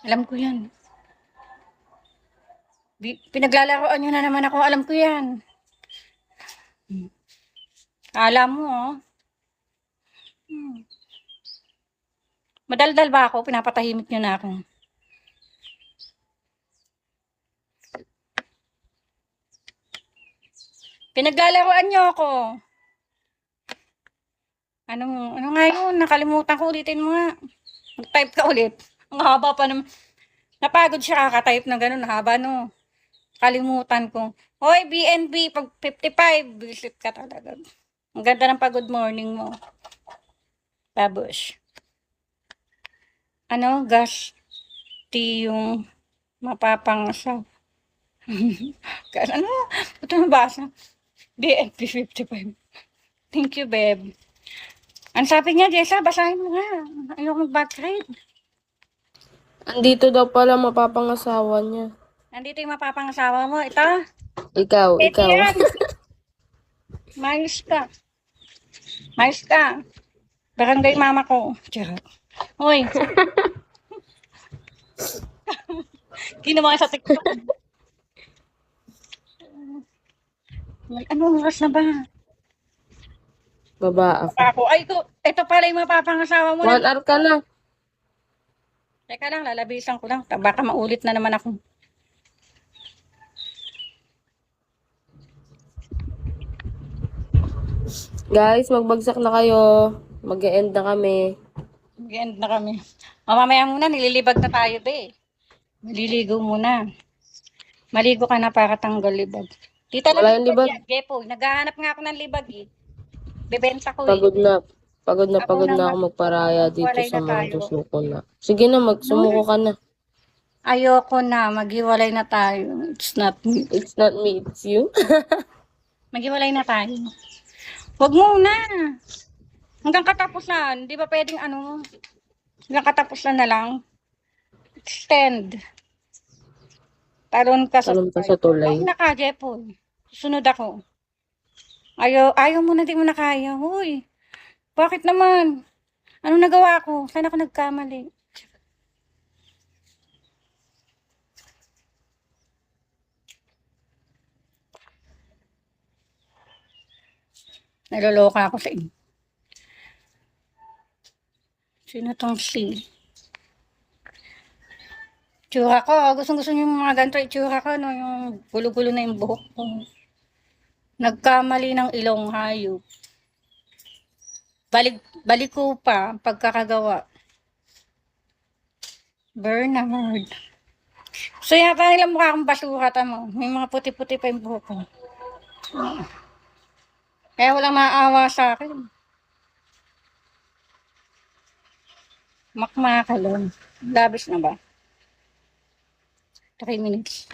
Alam ko yan. Pinaglalaroan nyo na naman ako. Alam ko yan. Alam mo, oh. Madaldal ba ako? Pinapatahimik nyo na ako. Pinaglalaroan nyo ako. Ano nga yun? Nakalimutan ko, ulitin mo nga. Mag-type ka ulit. Ang haba pa naman. Napagod siya kaka-type na gano'n. Haba no. Kalimutan ko. Hoy, BNB, pag 55, visit ka talaga. Ang ganda ng pag-good morning mo. Babush. Gas tea yung mapapangasaw. Ito nabasa. BNB 55. Thank you, babe. Ang sabi niya, Jessa, basahin mo nga. Ayoko mag-backride. Andito daw pala mapapangasawa niya. Nandito yung mapapangasawa mo. Ito. Ikaw. Yan. Mayos ka. Barangay mama ko. Charot. Hoy. Ginawa sa TikTok. Anong oras na ba? Baba Ako. Ay, ito pala yung mapapangasawa mo. 1 hour ka na. Teka lang, lalabisan ko lang. Baka maulit na naman ako. Guys, magbagsak na kayo. Mag-e-end na kami. Mag-end na kami. Mamaya muna, nililibag na tayo, be. Maliligo muna. Maligo ka na para tanggal libag. Dito Wala lang yung libag. Gepo, naghahanap nga ako ng libag eh. Bebenta ko eh. Pagod na ako magparaya dito sa mga susuko na. Sige na, magsumuko ka na. Ayoko na, maghiwalay na tayo. It's not me. It's not me, it's you. Maghiwalay na tayo. Huwag muna. Hanggang katapusan. Di ba pwedeng hanggang katapusan na lang. Extend. Talon ka sa tulay. Huwag na ka, Jepo. Susunod ako. Ayaw mo na, di mo na kaya. Huy. Bakit naman? Ano nagawa ko? Saan ako nagkamali? Naloloka ako sa inyo. Sino tong si? Tsura ko. Gusto niyo yung mga ganito. Tsura ko, no? Yung gulo-gulo na yung buhok ko. Nagkamali ng ilong hayop. Balik ko pa pagkakagawa. Bernard. So yata nila mukha akong basura, tama. May mga puti-puti pa yung buhok ko. Kaya walang maawa sa akin. Makmakalon. Labis na ba? 3 minutes.